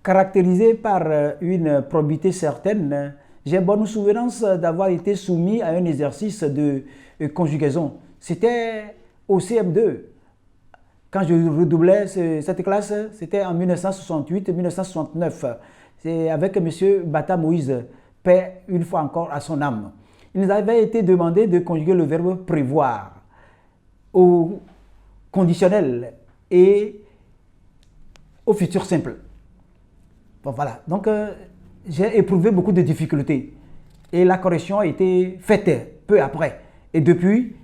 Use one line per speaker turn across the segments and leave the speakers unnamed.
Caractérisé par une probité certaine, j'ai bonne souvenance d'avoir été soumis à un exercice de conjugaison. C'était au CM2. Quand je redoublais cette classe, c'était en 1968-1969. C'est avec M. Bata Moïse, paix une fois encore à son âme. Il nous avait été demandé de conjuguer le verbe prévoir au conditionnel et au futur simple. Bon, voilà, donc j'ai éprouvé beaucoup de difficultés et la correction a été faite peu après. Et depuis,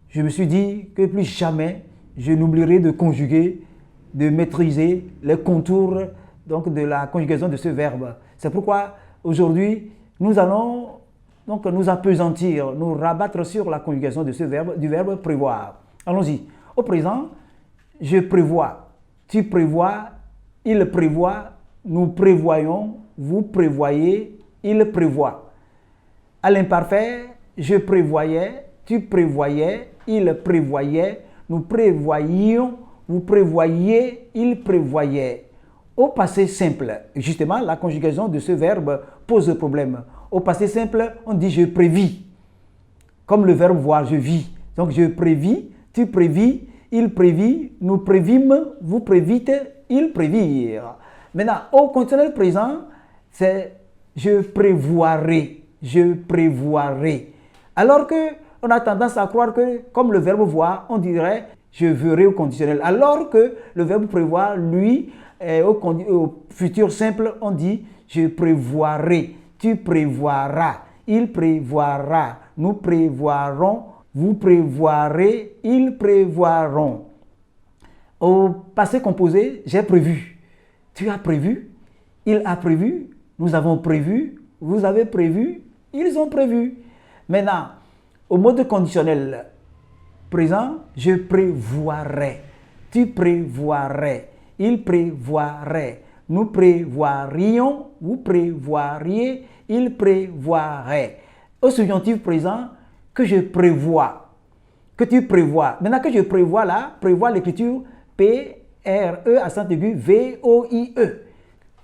je me suis dit que plus jamais je n'oublierai de conjuguer, de maîtriser les contours donc, de la conjugaison de ce verbe. C'est pourquoi aujourd'hui, nous allons donc, nous appesantir, nous rabattre sur la conjugaison de ce verbe, du verbe prévoir. Allons-y. Au présent, je prévois, tu prévois, il prévoit, nous prévoyons, vous prévoyez, il prévoit. À l'imparfait, je prévoyais, tu prévoyais, il prévoyait, nous prévoyions, vous prévoyez, il prévoyait. Au passé simple, justement, la conjugaison de ce verbe pose problème. Au passé simple, on dit je prévis. Comme le verbe voir, je vis. Donc je prévis, tu prévis, il prévit, nous prévîmes, vous prévîtes, ils prévirent. Maintenant, au conditionnel présent, c'est je prévoirai, je prévoirai. Alors qu'on a tendance à croire que, comme le verbe voir, on dirait je verrai au conditionnel. Alors que le verbe prévoir, lui, au futur simple, on dit je prévoirai, tu prévoiras, il prévoira, nous prévoirons, vous prévoirez, ils prévoiront. Au passé composé, j'ai prévu. Tu as prévu, il a prévu, nous avons prévu, vous avez prévu, ils ont prévu. Maintenant, au mode conditionnel présent, je prévoirais, tu prévoirais, il prévoirait, nous prévoirions, vous prévoiriez, il prévoirait. Au subjonctif présent, que je prévois, que tu prévois. Maintenant que je prévois là, prévois l'écriture P-R-E accent aigu V-O-I-E.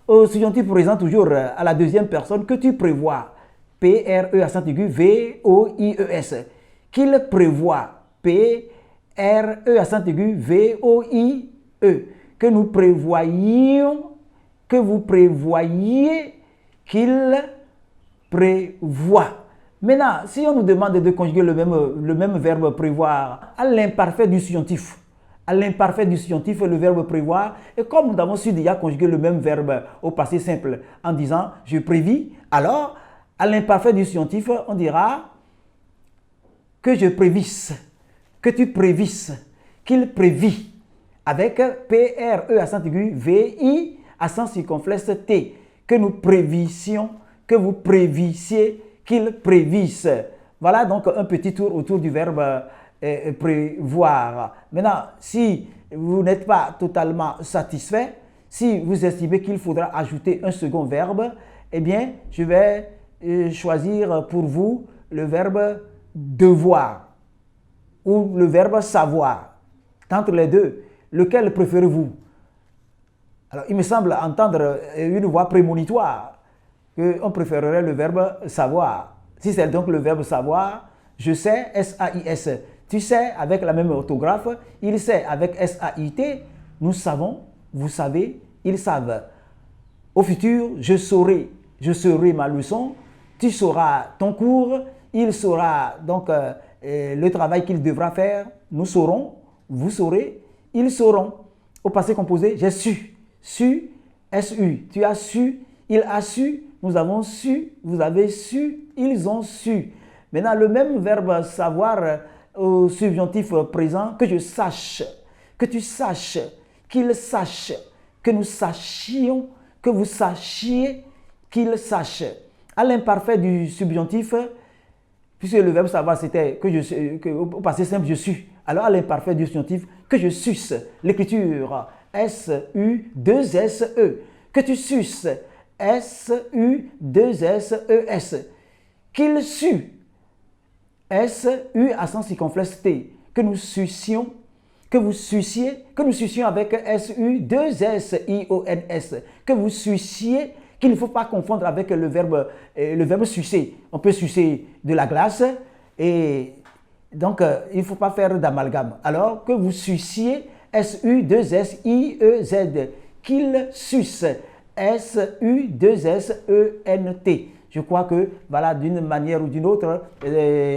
Au subjonctif présent toujours à la deuxième personne, que tu prévois. P-R-E accent aigu V-O-I-E-S. Qu'il prévoit. P-R-E accent aigu V-O-I-E. Que nous prévoyions, que vous prévoyez, qu'il prévoit. Maintenant, si on nous demande de conjuguer le même verbe prévoir à l'imparfait du subjonctif, à l'imparfait du subjonctif, le verbe prévoir, et comme nous avons su déjà conjuguer le même verbe au passé simple en disant je prévis, alors à l'imparfait du subjonctif, on dira que je prévisse, que tu prévisses, qu'il prévit, avec P-R-E accent aigu V-I accent circonflexe T, que nous prévissions, que vous prévissiez, qu'il prévisse. Voilà donc un petit tour autour du verbe prévoir. Maintenant, si vous n'êtes pas totalement satisfait, si vous estimez qu'il faudra ajouter un second verbe, eh bien, je vais choisir pour vous le verbe devoir ou le verbe savoir. Entre les deux, lequel préférez-vous? Alors, il me semble entendre une voix prémonitoire qu'on préférerait le verbe savoir. Si c'est donc le verbe savoir, je sais, S-A-I-S. Tu sais avec la même orthographe, il sait avec S-A-I-T, nous savons, vous savez, ils savent. Au futur, je saurai ma leçon, tu sauras ton cours, il saura donc le travail qu'il devra faire, nous saurons, vous saurez, ils sauront. Au passé composé, j'ai su, S-U, tu as su, il a su, nous avons su, vous avez su, ils ont su. Maintenant, le même verbe savoir au subjonctif présent, que je sache, que tu saches, qu'il sache, que nous sachions, que vous sachiez, qu'il sache. À l'imparfait du subjonctif, puisque le verbe savoir c'était au passé simple je suis. Alors à l'imparfait du subjonctif, que je suce. L'écriture S-U-2-S-E. Que tu suces. S-U-2-S-E-S. Qu'il sue. S-U accent circonflexe T. Que nous sucions. que vous suciez, que nous sucions avec S-U-2-S-I-O-N-S, que vous suciez, qu'il ne faut pas confondre avec le verbe sucer. On peut sucer de la glace et donc il ne faut pas faire d'amalgame. Alors que vous suciez S-U-2-S-I-E-Z, qu'il suce S-U-2-S-E-N-T. Je crois que, voilà, d'une manière ou d'une autre,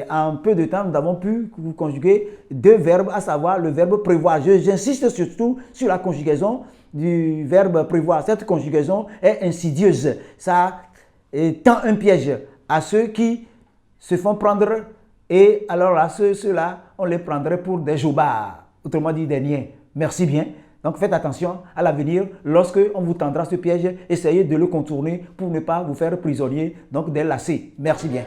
en peu de temps, nous avons pu conjuguer deux verbes, à savoir le verbe prévoir. J'insiste surtout sur la conjugaison du verbe prévoir. Cette conjugaison est insidieuse. Ça tend un piège à ceux qui se font prendre, et alors là, ceux-là, on les prendrait pour des jobards, autrement dit des niais. Merci bien. Donc faites attention à l'avenir, lorsque on vous tendra ce piège, essayez de le contourner pour ne pas vous faire prisonnier donc des lacets. Merci bien.